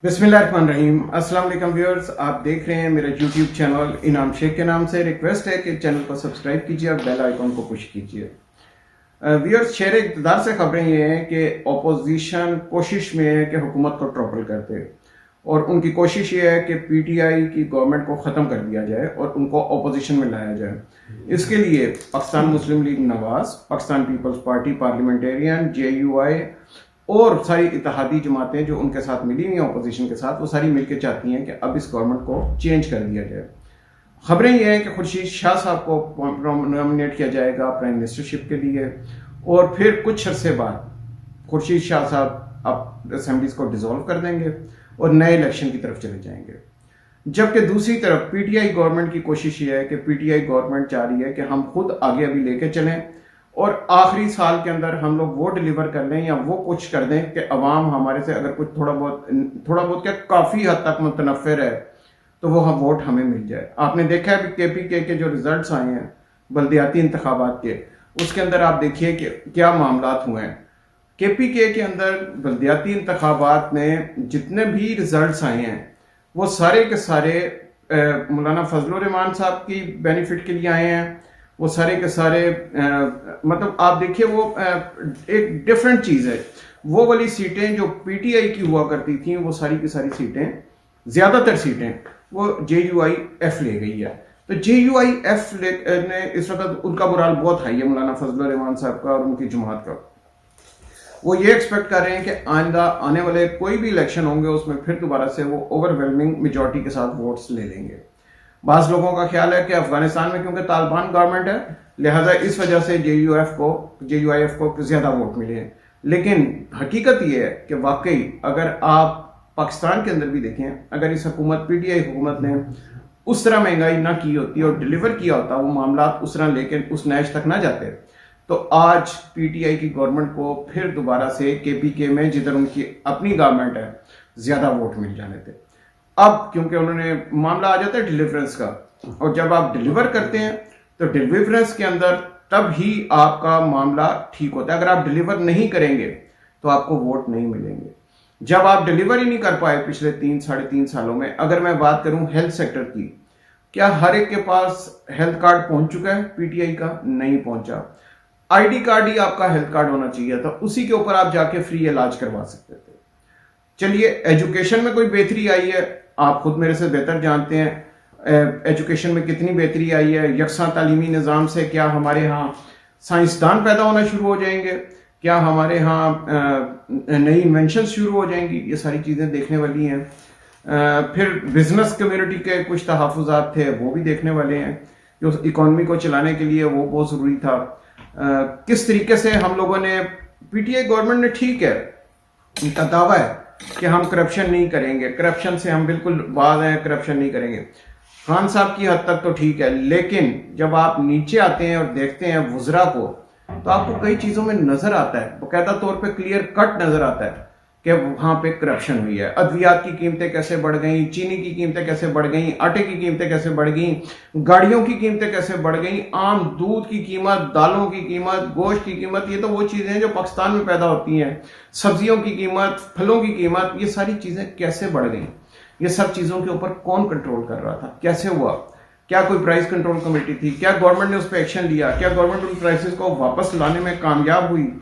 बिस्मिल्लाहिर्रहमानिर्रहीम। अस्सलाम वालेकुम व्यूअर्स, आप देख रहे हैं मेरा यूट्यूब चैनल इनाम शेख के नाम से। रिक्वेस्ट है कि चैनल को सब्सक्राइब कीजिए और बेल आइकन को पुश कीजिए। व्यूअर्स, शेर इक़्तिदार से खबरें ये हैं कि अपोजिशन कोशिश में है कि हुकूमत को ट्रॉपल कर दे, और उनकी कोशिश ये है कि पीटीआई की गवर्नमेंट को ख़त्म कर दिया जाए और उनको अपोजिशन में लाया जाए। इसके लिए पाकिस्तान मुस्लिम लीग नवाज, पाकिस्तान पीपल्स पार्टी पार्लियामेंटेरियन, JUI और सारी इत्तेहादी जमातें जो उनके साथ मिली हुई हैं अपोजिशन के साथ, वो सारी मिलकर चाहती हैं कि अब इस गवर्नमेंट को चेंज कर दिया जाए। खबरें ये हैं कि खुर्शीद शाह साहब को नॉमिनेट किया जाएगा प्राइम मिनिस्टरशिप के लिए, और फिर कुछ अरसे बाद खुर्शीद शाह साहब अब असेंबलीज को डिसॉल्व कर देंगे और नए इलेक्शन की तरफ चले जाएंगे। जबकि दूसरी तरफ पीटीआई गवर्नमेंट की कोशिश ये है कि पीटीआई गवर्नमेंट चाह रही है कि हम खुद आगे अभी लेके चलें और आखिरी साल के अंदर हम लोग वो डिलीवर कर लें या वो कुछ कर दें कि अवाम हमारे से अगर कुछ थोड़ा बहुत क्या काफ़ी हद तक मुतनफ़िर है तो वो हम वोट हमें मिल जाए। आपने देखा है KPK के जो रिजल्ट्स आए हैं बल्दियाती इंतखाबात के, उसके अंदर आप देखिए कि क्या मामलात हुए हैं। KPK के अंदर बल्दियाती इंतखाबात में जितने भी रिजल्ट्स आए हैं वो सारे के सारे मौलाना फजलुर रहमान साहब की बेनिफिट के लिए आए हैं। वो सारे के सारे मतलब आप देखिए वो एक डिफरेंट चीज़ है। वो वाली सीटें जो पीटीआई की हुआ करती थी वो सारी की सारी सीटें, ज़्यादातर सीटें वो JUI-F ले गई है। तो JUI-F ने इस वक्त उनका बुराल बहुत हाई है मौलाना फजलुर रहमान साहब का और उनकी जमात का। वो ये एक्सपेक्ट कर रहे हैं कि आइंदा आने वाले कोई भी इलेक्शन होंगे उसमें फिर दोबारा से वो ओवरवेलमिंग मेजॉरिटी के साथ वोट्स ले लेंगे। बाज़ लोगों का ख्याल है कि अफगानिस्तान में क्योंकि तालिबान गवर्नमेंट है लिहाजा इस वजह से JUI-F को ज़्यादा वोट मिले हैं। लेकिन हकीकत यह है कि वाकई अगर आप पाकिस्तान के अंदर भी देखें, अगर इस हुकूमत पीटीआई हुकूमत ने उस तरह महंगाई ना की होती और डिलीवर किया होता, वो मामला उस तरह लेकिन उस नैश तक ना जाते, तो आज पीटीआई की गवर्नमेंट को फिर दोबारा से KPK में जिधर उनकी अपनी गवर्नमेंट है ज़्यादा वोट मिल जाने थे। अब क्योंकि उन्होंने मामला आ जाता है डिलीवरेंस का, और जब आप डिलीवर करते हैं तो डिलीवरेंस के अंदर तब ही आपका मामला ठीक होता है। अगर आप डिलीवर नहीं करेंगे तो आपको वोट नहीं मिलेंगे। जब आप डिलीवर ही नहीं कर पाए पिछले 3-3.5 सालों में, अगर मैं बात करूं हेल्थ सेक्टर की, क्या हर एक के पास हेल्थ कार्ड पहुंच चुका है? पीटीआई का नहीं पहुंचा। ID कार्ड ही आपका हेल्थ कार्ड होना चाहिए था, उसी के ऊपर आप जाके फ्री इलाज करवा सकते थे। चलिए, एजुकेशन में कोई बेहतरी आई है? आप खुद मेरे से बेहतर जानते हैं एजुकेशन में कितनी बेहतरी आई है। यकसा तालीमी निज़ाम से क्या हमारे यहाँ साइंसदान पैदा होना शुरू हो जाएंगे? क्या हमारे यहाँ नई इन्वेंशन शुरू हो जाएंगी? ये सारी चीज़ें देखने वाली हैं। फिर बिजनेस कम्युनिटी के कुछ तहफ़्फ़ुज़ात थे वो भी देखने वाले हैं, जो इकॉनमी को चलाने के लिए वो बहुत ज़रूरी था। किस तरीके से हम लोगों ने, पीटीआई गवर्नमेंट ने, ठीक है उनका दावा है कि हम करप्शन नहीं करेंगे, करप्शन से हम बिल्कुल बाज हैं, करप्शन नहीं करेंगे। खान साहब की हद तक तो ठीक है, लेकिन जब आप नीचे आते हैं और देखते हैं वुज़रा को, तो आपको कई चीज़ों में नज़र आता है, बाकायदा तौर पे क्लियर कट नज़र आता है कि वहाँ पे करप्शन हुई है। अद्वियात की कीमतें कैसे बढ़ गई, चीनी की कीमतें कैसे बढ़ गई, आटे की कीमतें कैसे बढ़ गई, गाड़ियों की कीमतें कैसे बढ़ गई, आम दूध की कीमत, दालों की कीमत, गोश्त की कीमत, ये तो वो चीज़ें हैं जो पाकिस्तान में पैदा होती हैं, सब्जियों की कीमत, फलों की कीमत, ये सारी चीज़ें कैसे बढ़ गई। ये सब चीज़ों के ऊपर कौन कंट्रोल कर रहा था? कैसे हुआ? क्या कोई प्राइस कंट्रोल कमेटी थी? क्या गवर्नमेंट ने उस पर एक्शन लिया? क्या गवर्नमेंट उन प्राइसेस को वापस लाने में कामयाब हुई?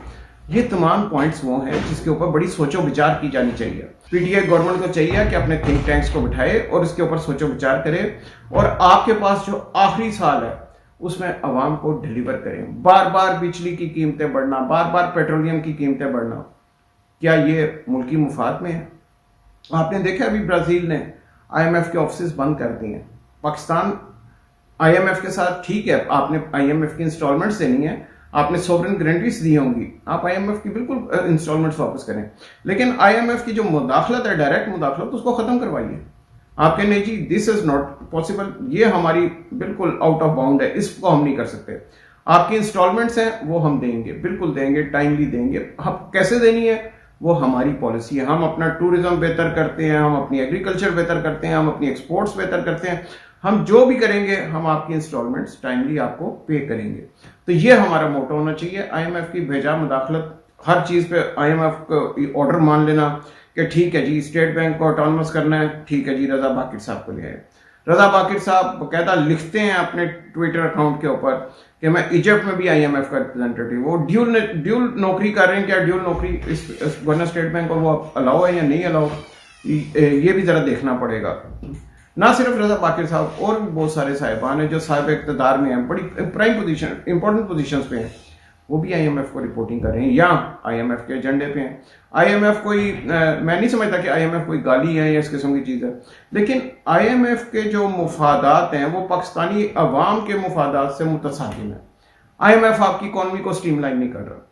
ये तमाम पॉइंट्स वो हैं जिसके ऊपर बड़ी सोचो विचार की जानी चाहिए। पीटीआई गवर्नमेंट को चाहिए कि अपने थिंक टैंक्स को बिठाए और इसके ऊपर सोचो विचार करे, और आपके पास जो आखिरी साल है उसमें अवाम को डिलीवर करें। बार बार बिजली की कीमतें बढ़ना, बार बार पेट्रोलियम की कीमतें बढ़ना, क्या ये मुल्की मुफाद में है? आपने देखा अभी ब्राज़ील ने IMF के ऑफिस बंद कर दिए हैं। पाकिस्तान IMF के साथ ठीक है, आपने IMF की इंस्टॉलमेंट्स देनी है, आपने सोवरेन गारंटीज दी होंगी, आप IMF की बिल्कुल इंस्टॉलमेंट्स वापस करें, लेकिन IMF की जो मुदाखलत है, डायरेक्ट मुदाखलत, उसको खत्म करवाइए। आप कहें नहीं जी दिस इज नॉट पॉसिबल, ये हमारी बिल्कुल आउट ऑफ बाउंड है, इसको हम नहीं कर सकते। आपकी इंस्टॉलमेंट्स हैं वो हम देंगे, बिल्कुल देंगे, टाइमली देंगे। हम कैसे देनी है वो हमारी पॉलिसी है। हम अपना टूरिज्म बेहतर करते हैं, हम अपनी एग्रीकल्चर बेहतर करते हैं, हम अपनी एक्सपोर्ट्स बेहतर करते हैं, हम जो भी करेंगे हम आपकी इंस्टॉलमेंट्स टाइमली आपको पे करेंगे। तो ये हमारा मोटो होना चाहिए। IMF की भेजा मुदाखलत, हर चीज़ पे IMF का ऑर्डर मान लेना कि ठीक है जी स्टेट बैंक को ऑटोनमस करना है, ठीक है जी रजा बाकिर साहब को ले आए। रजा बाकिर साहब बकायदा लिखते हैं अपने ट्विटर अकाउंट के ऊपर कि मैं इजिप्ट में भी IMF का रिप्रेजेंटेटिव। वो ड्यूल नौकरी कर रहे हैं, क्या ड्यूल नौकरी इस गवर्नर स्टेट बैंक को वो अलाउ है या नहीं अलाउ, ये भी जरा देखना पड़ेगा। ना सिर्फ रजा बाकिर साहब और भी बहुत सारे साहिबान हैं जो साहिब इक़्तिदार में हैं, बड़ी प्राइम पोजीशन इंपॉर्टेंट पोजीशंस पे हैं, वो भी IMF को रिपोर्टिंग कर रहे हैं या IMF के एजेंडे पे हैं। IMF कोई मैं नहीं समझता कि IMF कोई गाली है या इस किस्म की चीज़ है, लेकिन IMF के जो मुफादात हैं वो पाकिस्तानी अवाम के मुफादात से मुतसाहिल हैं। IMF आपकी इकॉनमी को स्ट्रीमलाइन नहीं कर रहा।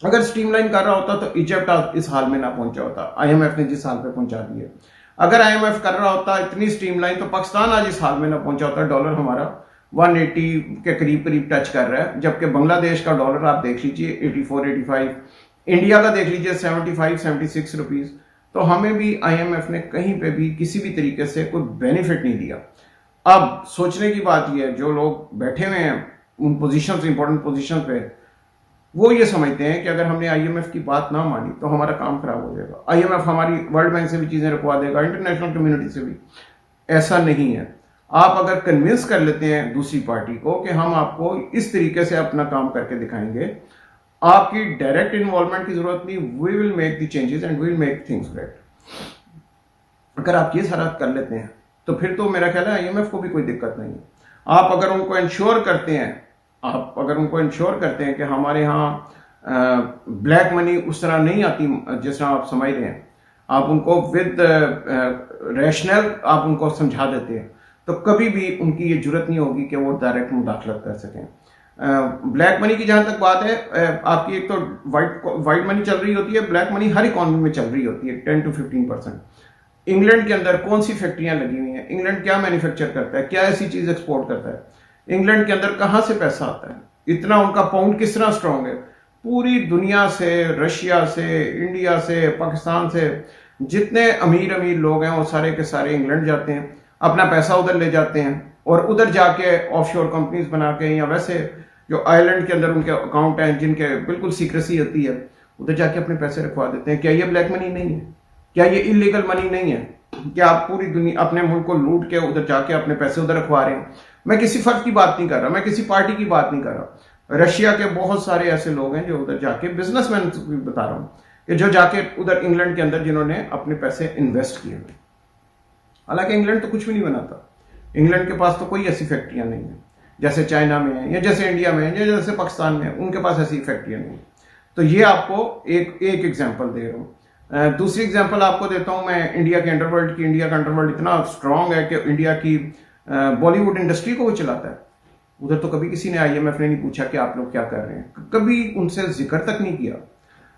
अगर स्ट्रीमलाइन कर रहा होता तो इजिप्ट इस हाल में ना पहुंचा होता, IMF ने जिस हाल पे पहुंचा दी है। अगर IMF कर रहा होता इतनी स्ट्रीमलाइन तो पाकिस्तान आज इस हाल में ना पहुंचा होता। डॉलर हमारा 180 के करीब टच कर रहा है, जबकि बांग्लादेश का डॉलर आप देख लीजिए 84, 85, इंडिया का देख लीजिए 75, 76 रुपीज। तो हमें भी IMF ने कहीं पे भी किसी भी तरीके से कोई बेनिफिट नहीं दिया। अब सोचने की बात यह है, जो लोग बैठे हुए हैं उन पोजीशंस, इंपॉर्टेंट पोजीशन पे, वो ये समझते हैं कि अगर हमने IMF की बात ना मानी तो हमारा काम खराब हो जाएगा, IMF हमारी वर्ल्ड बैंक से भी चीजें रुकवा देगा, इंटरनेशनल कम्युनिटी से भी। ऐसा नहीं है। आप अगर कन्विंस कर लेते हैं दूसरी पार्टी को कि हम आपको इस तरीके से अपना काम करके दिखाएंगे, आपकी डायरेक्ट इन्वॉल्वमेंट की जरूरत नहीं, we will make the changes and we will make things great. अगर आप ये सारा कर लेते हैं तो फिर तो मेरा ख्याल है IMF को भी कोई दिक्कत नहीं है। आप अगर उनको इंश्योर करते हैं कि हमारे यहाँ ब्लैक मनी उस तरह नहीं आती जिस तरह आप समझ रहे हैं, आप उनको विद रैशनल आप उनको समझा देते हैं, तो कभी भी उनकी ये जरूरत नहीं होगी कि वो डायरेक्ट मुदाखलत कर सकें। ब्लैक मनी की जहां तक बात है, आपकी एक तो वाइट मनी चल रही होती है, ब्लैक मनी हर इकॉनमी में चल रही होती है 10 to 15%। इंग्लैंड के अंदर कौन सी फैक्ट्रियां लगी हुई हैं, इंग्लैंड क्या मैन्युफैक्चर करता है, क्या ऐसी चीज एक्सपोर्ट करता है, इंग्लैंड के अंदर कहां से पैसा आता है, इतना उनका पाउंड किस तरह स्ट्रांग है। पूरी दुनिया से, रशिया से, इंडिया से, पाकिस्तान से जितने अमीर अमीर लोग हैं वो सारे के सारे इंग्लैंड जाते हैं, अपना पैसा उधर ले जाते हैं और उधर जाके ऑफशोर कंपनीज बना के, या वैसे जो आइलैंड के अंदर उनके अकाउंट हैं जिनके बिल्कुल सीक्रेसी होती है, उधर जाके अपने पैसे रखवा देते हैं। क्या ये ब्लैक मनी नहीं है? क्या ये इलीगल मनी नहीं है? क्या आप पूरी दुनिया अपने मुल्क को लूट के उधर जाके अपने पैसे उधर रखवा रहे हैं? मैं किसी फर्क की बात नहीं कर रहा, मैं किसी पार्टी की बात नहीं कर रहा। रशिया के बहुत सारे ऐसे लोग हैं जो उधर जाके, बिजनेसमैन बता रहा हूं, कि जो जाके उधर इंग्लैंड के अंदर जिन्होंने अपने पैसे इन्वेस्ट किए हुए। हालांकि इंग्लैंड तो कुछ भी नहीं बनाता, इंग्लैंड के पास तो कोई ऐसी फैक्ट्रियां नहीं है जैसे चाइना में है, या जैसे इंडिया में है, या जैसे पाकिस्तान में है, उनके पास ऐसी फैक्ट्रियां नहीं है। तो ये आपको एक एग्जाम्पल दे रहा हूं। दूसरी एग्जाम्पल आपको देता हूं मैं इंडिया के अंडरवर्ल्ड की। इंडिया का अंडरवर्ल्ड इतना स्ट्रांग है कि इंडिया की बॉलीवुड इंडस्ट्री को वो चलाता है। उधर तो कभी किसी ने, IMF ने नहीं पूछा कि आप लोग क्या कर रहे हैं, कभी उनसे जिक्र तक नहीं किया।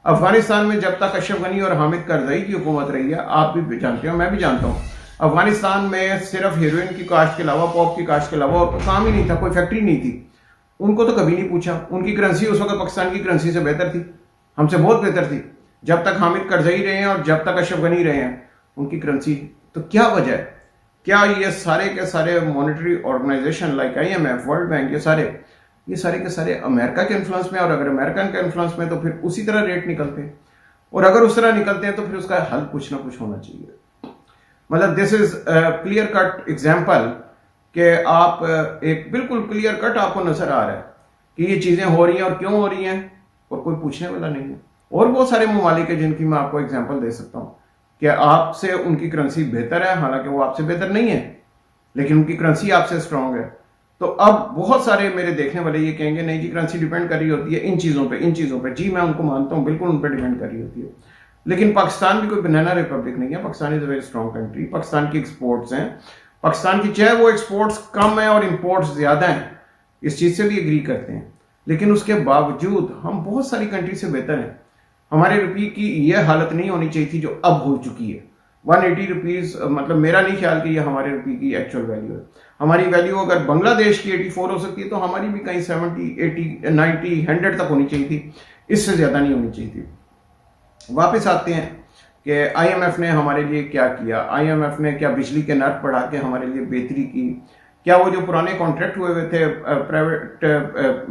अफगानिस्तान में जब तक अशरफ गनी और हामिद करजई की हुकूमत रही है, आप भी जानते हो, मैं भी जानता हूं, अफगानिस्तान में सिर्फ हीरोइन की काश्त के अलावा, पॉप की काश्त के अलावा और काम ही नहीं था, कोई फैक्ट्री नहीं थी। उनको तो कभी नहीं पूछा। उनकी करेंसी उस वक्त पाकिस्तान की करेंसी से बेहतर थी, हमसे बहुत बेहतर थी। जब तक हामिद करजई रहे हैं और जब तक अशरफ गनी रहे हैं, उनकी करेंसी। तो क्या वजह है? क्या ये सारे के सारे monetary organisation like IMF, world bank, ये सारे के सारे अमेरिका के इन्फ्लुएंस में? और अगर अमेरिकन के इन्फ्लुएंस में तो फिर उसी तरह रेट निकलते हैं, और अगर उस तरह निकलते हैं तो फिर उसका हल कुछ ना कुछ होना चाहिए। मतलब this is clear cut example कि आप एक बिल्कुल क्लियर कट आपको नजर आ रहा है कि ये चीजें हो रही हैं और क्यों हो रही हैं, और कोई पूछने वाला नहीं है। और बहुत सारे ममालिक है जिनकी मैं आपको एग्जाम्पल दे सकता हूं कि आपसे उनकी करेंसी बेहतर है, हालांकि वो आपसे बेहतर नहीं है, लेकिन उनकी करेंसी आपसे स्ट्रांग है। तो अब बहुत सारे मेरे देखने वाले ये कहेंगे नहीं जी, करेंसी डिपेंड कर रही होती है इन चीजों पे। जी मैं उनको मानता हूं, बिल्कुल उन पर डिपेंड कर रही होती है, लेकिन पाकिस्तान भी कोई बनाना रिपब्लिक नहीं है। Pakistan is a very strong country. Pakistan की एक्सपोर्ट्स हैं, पाकिस्तान की चाहे वो एक्सपोर्ट्स कम है और इंपोर्ट्स ज्यादा हैं, इस चीज से भी एग्री करते हैं, लेकिन उसके बावजूद हम बहुत सारी कंट्री से बेहतर हैं। हमारे रुपये की यह हालत नहीं होनी चाहिए थी जो अब हो चुकी है। 180 रुपीज, मतलब मेरा नहीं ख्याल कि यह हमारे रुपये की एक्चुअल वैल्यू है। हमारी वैल्यू अगर बांग्लादेश की 84 हो सकती है तो हमारी भी कहीं 70, 80, 90, 100 तक होनी चाहिए थी, इससे ज्यादा नहीं होनी चाहिए थी। वापस आते हैं कि IMF ने हमारे लिए क्या किया। IMF ने क्या बिजली के नर्क बढ़ा के हमारे लिए बेहतरी की? क्या वो जो पुराने कॉन्ट्रैक्ट हुए हुए थे प्राइवेट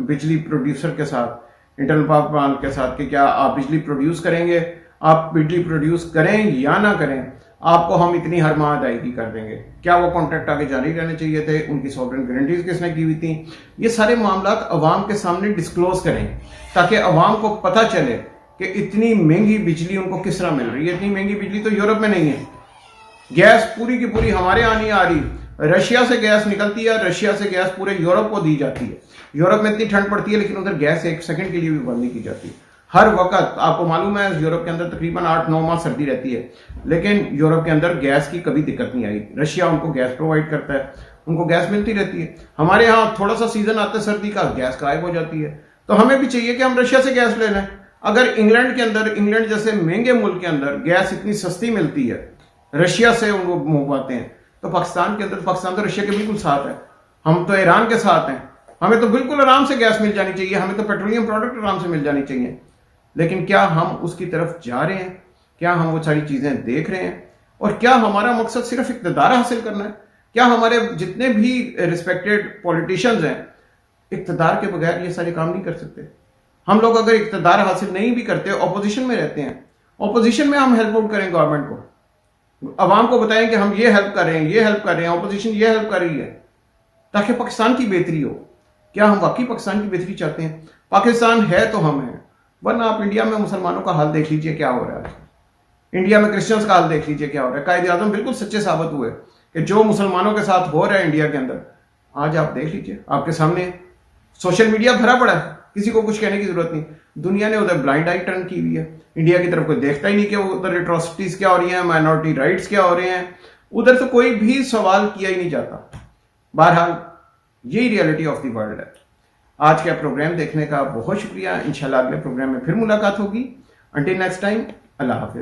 बिजली प्रोड्यूसर के साथ, इंटरनल पावर प्लांट के साथ, कि क्या आप बिजली प्रोड्यूस करेंगे आप बिजली प्रोड्यूस करें या ना करें, आपको हम इतनी हर माह अदायगी कर देंगे। क्या वो कॉन्ट्रैक्ट आगे जारी रहने चाहिए थे? उनकी सॉवरेन गारंटीज किसने की हुई थी? ये सारे मामला अवाम के सामने डिस्क्लोज करें ताकि अवाम को पता चले कि इतनी महंगी बिजली उनको किस तरह मिल रही है। इतनी महंगी बिजली तो यूरोप में नहीं है। गैस पूरी की पूरी हमारे यहाँ नहीं आ रही, रशिया से गैस निकलती है, रशिया से गैस पूरे यूरोप को दी जाती है। यूरोप में इतनी ठंड पड़ती है लेकिन उधर गैस एक सेकंड के लिए भी बंद नहीं की जाती। हर वक्त आपको मालूम है यूरोप के अंदर तकरीबन 8-9 माह सर्दी रहती है, लेकिन यूरोप के अंदर गैस की कभी दिक्कत नहीं आई। रशिया उनको गैस प्रोवाइड करता है, उनको गैस मिलती रहती है। हमारे यहाँ थोड़ा सा सीजन आता है सर्दी का, गैस गायब हो जाती है। तो हमें भी चाहिए कि हम रशिया से गैस ले लें। अगर इंग्लैंड के अंदर, इंग्लैंड जैसे महंगे मुल्क के अंदर गैस इतनी सस्ती मिलती है, रशिया से उनको मंगवाते हैं, तो पाकिस्तान के अंदर, पाकिस्तान तो रशिया के बिल्कुल साथ है, हम तो ईरान के साथ हैं, हमें तो बिल्कुल आराम से गैस मिल जानी चाहिए, हमें तो पेट्रोलियम प्रोडक्ट आराम से मिल जानी चाहिए। लेकिन क्या हम उसकी तरफ जा रहे हैं? क्या हम वो सारी चीजें देख रहे हैं? और क्या हमारा मकसद सिर्फ इक़्तिदार हासिल करना है? क्या हमारे जितने भी रिस्पेक्टेड पॉलिटिशियंस हैं इक़्तिदार के बगैर ये सारे काम नहीं कर सकते? हम लोग अगर इक़्तिदार हासिल नहीं भी करते, ऑपोजिशन में रहते हैं, ऑपोजिशन में हम हेल्प आउट करें गवर्नमेंट को, अवाम को बताएं कि हम ये हेल्प कर रहे हैं, ये हेल्प कर रहे हैं, ऑपोजिशन ये हेल्प कर रही है, ताकि पाकिस्तान की बेहतरी हो। क्या हम वाकई पाकिस्तान की बेहतरी चाहते हैं? पाकिस्तान है तो हम हैं, वरना आप इंडिया में मुसलमानों का हाल देख लीजिए क्या हो रहा है। इंडिया में क्रिश्चियंस का हाल देख लीजिए क्या हो रहा है। कायदे आज़म बिल्कुल सच्चे साबित हुए कि जो मुसलमानों के साथ हो रहा है इंडिया के अंदर, आज आप देख लीजिए, आपके सामने सोशल मीडिया भरा पड़ा है, किसी को कुछ कहने की जरूरत नहीं। दुनिया ने उधर ब्लाइंड आई टर्न की हुई है, इंडिया की तरफ कोई देखता ही नहीं कि उधर एट्रोसिटीज क्या हो रही हैं, माइनॉरिटी राइट्स क्या हो रहे हैं, उधर तो कोई भी सवाल किया ही नहीं जाता। बहरहाल यही रियलिटी ऑफ द वर्ल्ड है। आज का प्रोग्राम देखने का बहुत शुक्रिया। इंशाल्लाह अगले प्रोग्राम में फिर मुलाकात होगी। अंटिल नेक्स्ट टाइम, अल्लाह हाफिज।